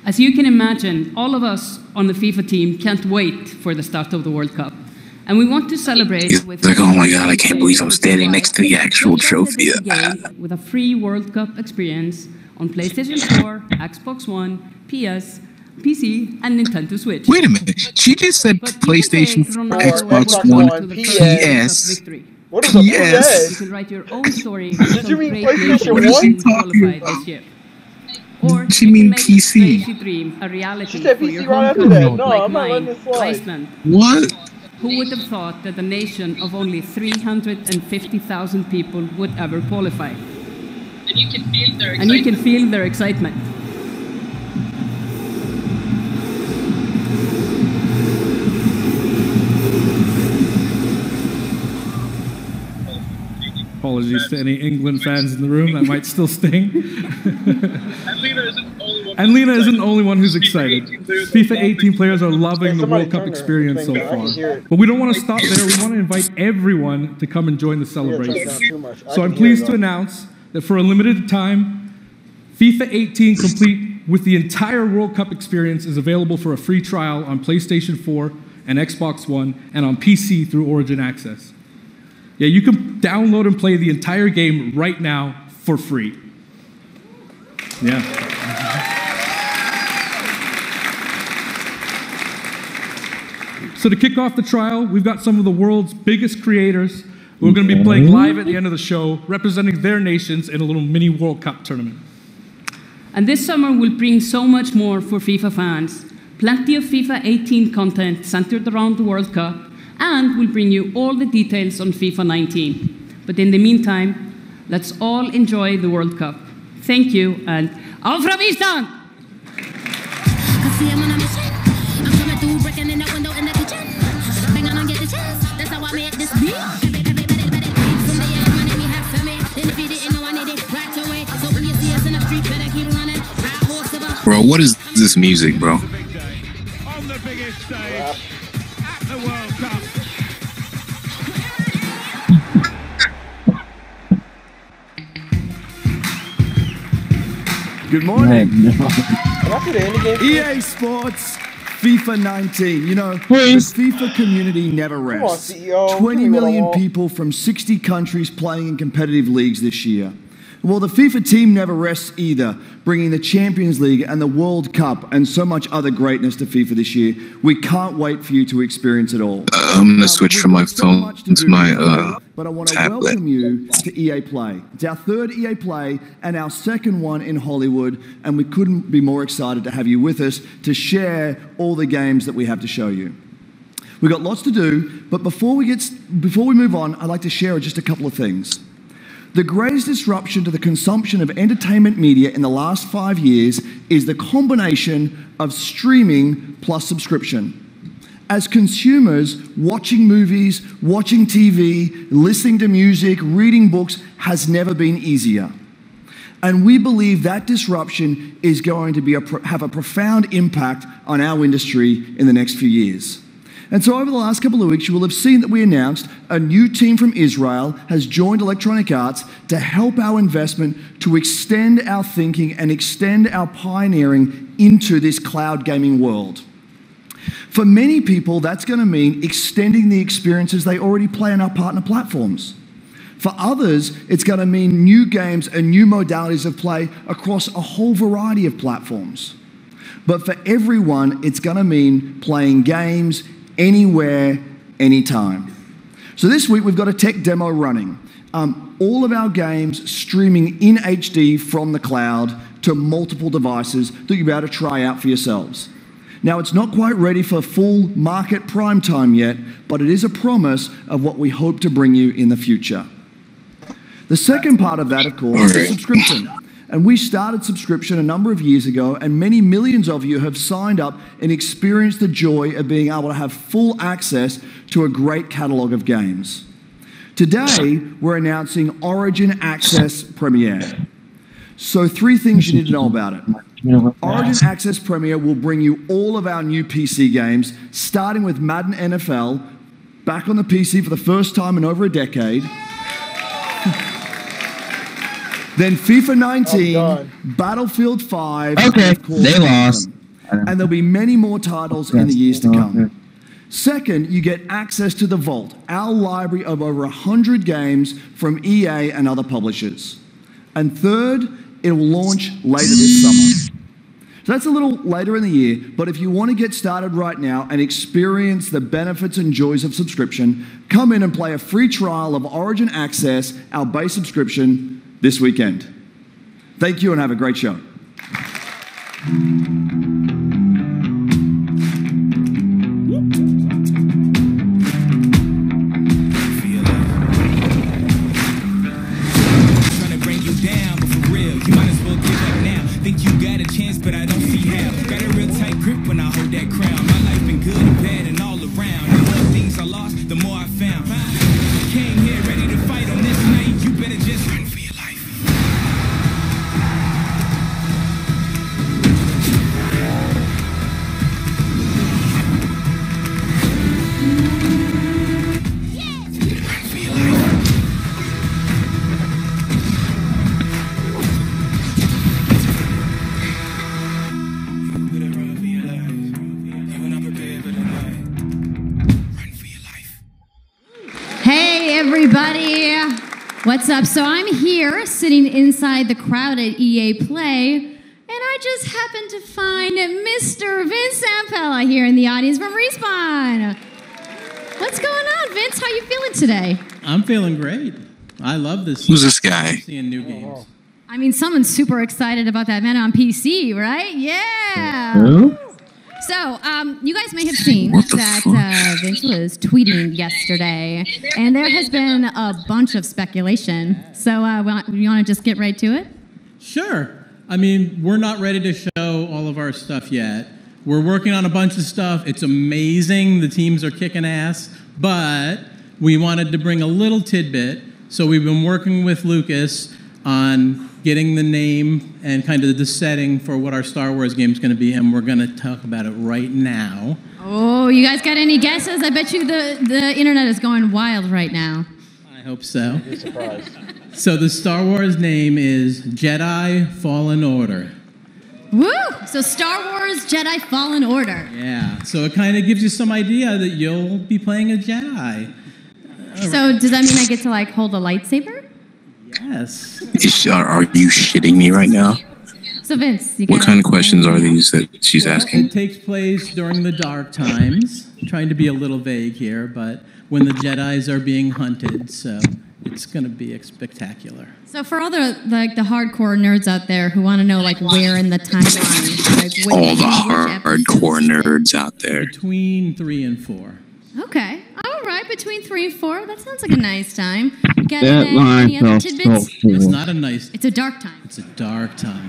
As you can imagine, all of us on the FIFA team can't wait for the start of the World Cup. And we want to celebrate with... Like, oh my God, I can't believe I'm standing next to the actual trophy. With a free World Cup experience on PlayStation 4, Xbox One, PS, PC, and Nintendo Switch. Wait a minute. She just said PlayStation 4, Xbox One, PS. What is a PS? You can write your own story. Did you mean PlayStation 1? This year. Or she mean PC. Dream, a reality she said for PC your right home after that. country, No, like I'm not letting mine, this slide. Iceland. What? Who would have thought that a nation of only 350,000 people would ever qualify? And you can feel their excitement. And you can feel their excitement. Apologies to any England fans in the room, that might still sting. And Lena isn't the only one who's excited. FIFA 18 players are loving the World Cup experience so far. But we don't want to stop there, we want to invite everyone to come and join the celebration. So I'm pleased to announce that for a limited time, FIFA 18 complete with the entire World Cup experience is available for a free trial on PlayStation 4 and Xbox One and on PC through Origin Access. Yeah, you can download and play the entire game right now for free. Yeah. So to kick off the trial, we've got some of the world's biggest creators who are going to be playing live at the end of the show, representing their nations in a little mini World Cup tournament. And this summer will bring so much more for FIFA fans. Plenty of FIFA 18 content centered around the World Cup, and we'll bring you all the details on FIFA 19. But in the meantime, let's all enjoy the World Cup. Thank you, and auf Island! I'm coming through, breaking in that window in the kitchen. Bang on and get the chance. That's how I made this beat. Everybody, from the air, my name you have for me. Then if you didn't know Bro, what is this music, bro? On the biggest stage at the World Cup. Good morning. EA Sports FIFA 19. You know, the FIFA community never rests. 20 million people from 60 countries playing in competitive leagues this year. Well, the FIFA team never rests either, bringing the Champions League and the World Cup and so much other greatness to FIFA this year. We can't wait for you to experience it all. I'm going to switch from my phone to my But I want to tablet. welcome you to EA Play. It's our third EA Play and our second one in Hollywood, and we couldn't be more excited to have you with us to share all the games that we have to show you. We've got lots to do, but before we move on, I'd like to share just a couple of things. The greatest disruption to the consumption of entertainment media in the last 5 years is the combination of streaming plus subscription. As consumers, watching movies, watching TV, listening to music, reading books has never been easier. And we believe that disruption is going to have a profound impact on our industry in the next few years. And so over the last couple of weeks, you will have seen that we announced a new team from Israel has joined Electronic Arts to help our investment to extend our thinking and extend our pioneering into this cloud gaming world. For many people, that's going to mean extending the experiences they already play on our partner platforms. For others, it's going to mean new games and new modalities of play across a whole variety of platforms. But for everyone, it's going to mean playing games anywhere, anytime. So this week, we've got a tech demo running. All of our games streaming in HD from the cloud to multiple devices that you'll be able to try out for yourselves. Now, it's not quite ready for full market prime time yet, but it is a promise of what we hope to bring you in the future. The second part of that, of course, is subscription. And we started subscription a number of years ago, and many millions of you have signed up and experienced the joy of being able to have full access to a great catalog of games. Today, we're announcing Origin Access Premier. So 3 things you need to know about it. Origin Access Premier will bring you all of our new PC games, starting with Madden NFL, back on the PC for the first time in over a decade. Then FIFA 19, Battlefield 5, and of course, they lost. And there'll be many more titles in the years to come. Second, you get access to the Vault, our library of over 100 games from EA and other publishers. And third, it will launch later this summer. So that's a little later in the year, but if you want to get started right now and experience the benefits and joys of subscription, come in and play a free trial of Origin Access, our base subscription, this weekend. Thank you and have a great show. Everybody, what's up? So I'm here sitting inside the crowd at EA Play, and I just happened to find Mr. Vince Zampella here in the audience from Respawn. What's going on, Vince? How you feeling today? I'm feeling great. I love this. Who's this guy? Seeing new games. I mean, someone's super excited about that man on PC, right? Yeah. Who? So, you guys may have seen that Vince was tweeting yesterday, and there has been a bunch of speculation. So, you want to just get right to it? Sure. I mean, we're not ready to show all of our stuff yet. We're working on a bunch of stuff. It's amazing. The teams are kicking ass. But we wanted to bring a little tidbit. So we've been working with Lucas on getting the name and kind of the setting for what our Star Wars game is going to be, and we're going to talk about it right now. Oh, you guys got any guesses? I bet you the internet is going wild right now. I hope so. Be surprised. So the Star Wars name is Jedi Fallen Order. Woo! So Star Wars Jedi Fallen Order. Yeah, so it kind of gives you some idea that you'll be playing a Jedi. So does that mean I get to like hold a lightsaber? Yes. Are you shitting me right now? So Vince, you What kind of questions are these that she's asking? It takes place during the Dark Times. I'm trying to be a little vague here, but when the Jedis are being hunted, so it's going to be spectacular. So for all the hardcore nerds out there who want to know like where in the timeline, like All the hardcore nerds out there. Between 3 and 4. Okay. All right, between 3 and 4. That sounds like a nice time. Got That line any other felt tidbits? so cool. It's not a nice... It's a dark time. It's a dark time.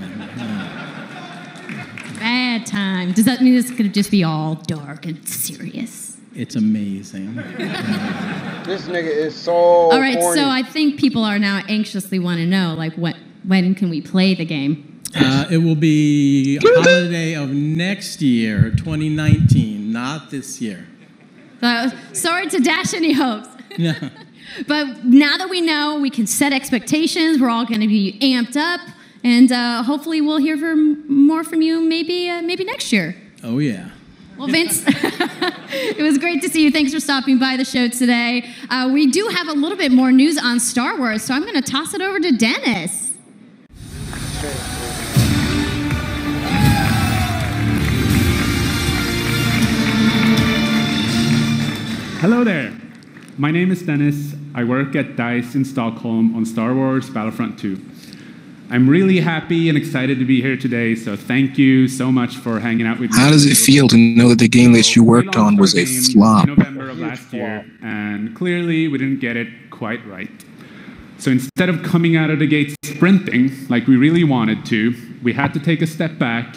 Bad time. Does that mean it's going to just be all dark and serious? It's amazing. This nigga is so All right, corny. so I think people are now anxiously want to know, like, when can we play the game? It will be holiday of next year, 2019, not this year. Sorry to dash any hopes. Yeah. But now that we know, we can set expectations. We're all going to be amped up, and hopefully we'll hear more from you maybe next year. Oh, yeah. Well, Vince, it was great to see you. Thanks for stopping by the show today. We do have a little bit more news on Star Wars, so I'm going to toss it over to Dennis. Hello there. My name is Dennis. I work at DICE in Stockholm on Star Wars Battlefront 2. I'm really happy and excited to be here today, so thank you so much for hanging out with me. How does it feel to know that the game that you worked on was a flop? In November of last year, and clearly we didn't get it quite right. So instead of coming out of the gate sprinting like we really wanted to, we had to take a step back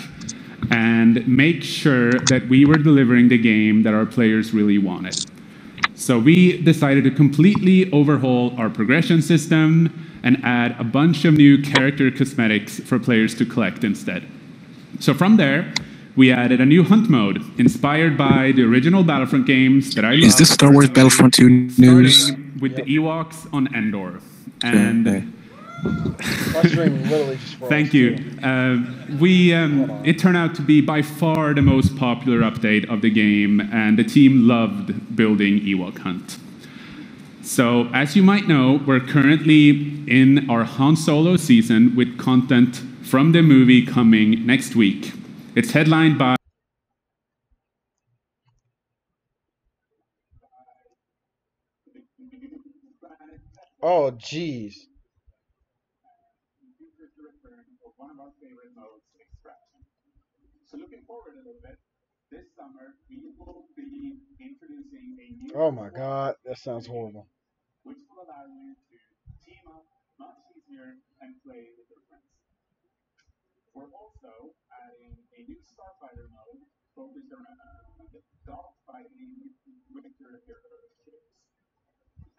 and make sure that we were delivering the game that our players really wanted. So we decided to completely overhaul our progression system and add a bunch of new character cosmetics for players to collect instead. So from there, we added a new hunt mode inspired by the original Battlefront games that I love. Is this Star Wars Battlefront 2 news? With the Ewoks on Endor. And thank you. It turned out to be by far the most popular update of the game, and the team loved building Ewok Hunt. So, as you might know, we're currently in our Han Solo season with content from the movie coming next week. It's headlined by Oh, jeez. Oh my God, that sounds horrible. Which will allow you to team up much easier and play with your friends. We're also adding a new Starfighter mode focused around dogfighting with your hero ships.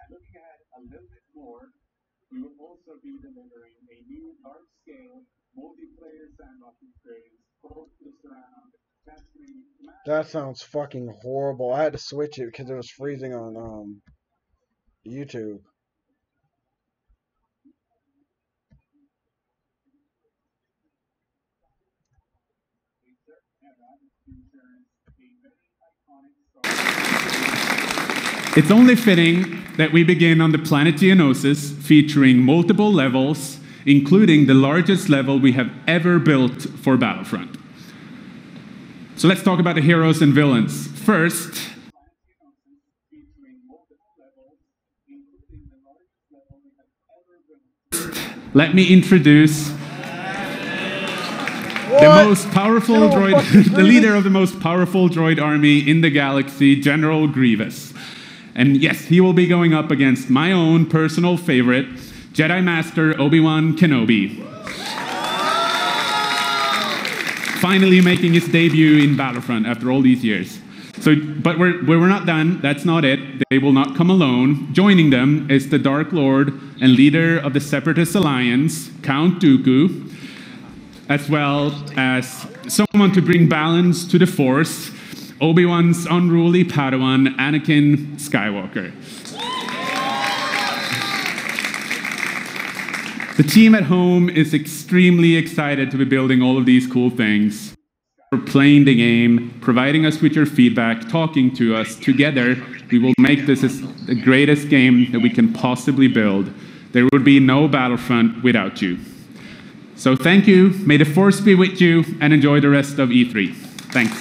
And looking at a little bit more, we will also be delivering a new large-scale multiplayer sandbox experience focused around capturing. That sounds fucking horrible. I had to switch it because it was freezing on YouTube. It's only fitting that we begin on the planet Geonosis, featuring multiple levels, including the largest level we have ever built for Battlefront. So let's talk about the heroes and villains. First, let me introduce the most powerful droid, the leader of the most powerful droid army in the galaxy, General Grievous. And yes, he will be going up against my own personal favorite, Jedi Master Obi-Wan Kenobi. Finally making his debut in Battlefront after all these years. But we're not done. That's not it. They will not come alone. Joining them is the Dark Lord and leader of the Separatist Alliance, Count Dooku, as well as someone to bring balance to the Force, Obi-Wan's unruly Padawan, Anakin Skywalker. The team at home is extremely excited to be building all of these cool things. For playing the game, providing us with your feedback, talking to us. Together, we will make this the greatest game that we can possibly build. There would be no Battlefront without you. So thank you, may the Force be with you, and enjoy the rest of E3. Thanks.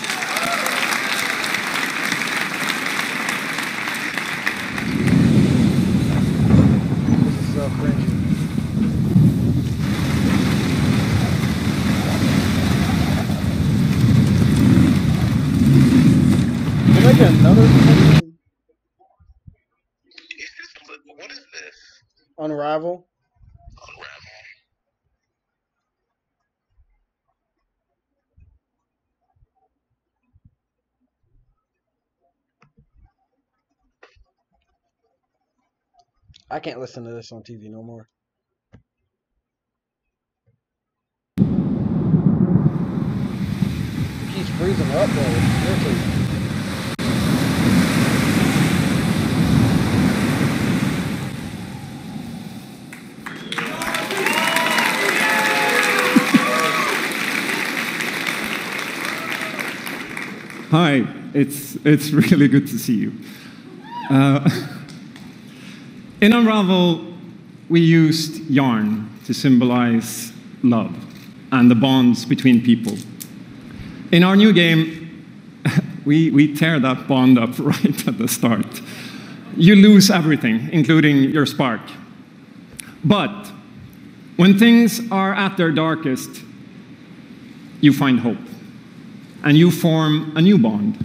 Unravel. I can't listen to this on TV no more. It keeps freezing up though. It's irritating. Hi, it's really good to see you. In Unravel, we used yarn to symbolize love and the bonds between people. In our new game, we tear that bond up right at the start. You lose everything, including your spark. But when things are at their darkest, you find hope. And you form a new bond.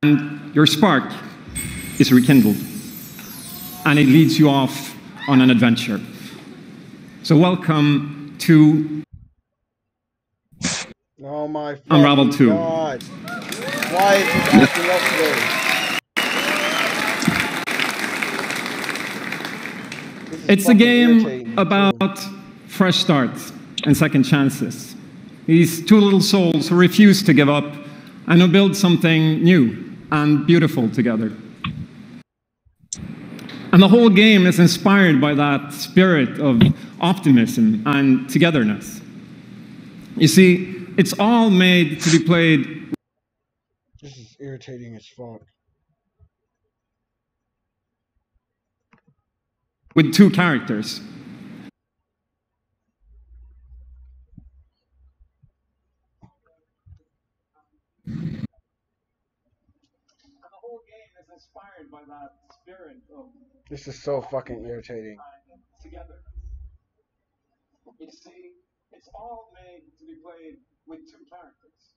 And your spark is rekindled. And it leads you off on an adventure. So welcome to Oh my Unravel 2. God. Why is this acting up today? It's a game about fresh starts and second chances. These two little souls who refuse to give up and who build something new and beautiful together. And the whole game is inspired by that spirit of optimism and togetherness. You see, it's all made to be played. This is irritating as fuck. With two characters. Inspired by that spirit of this is so fucking irritating. Together. You see, it's all made to be played with two characters.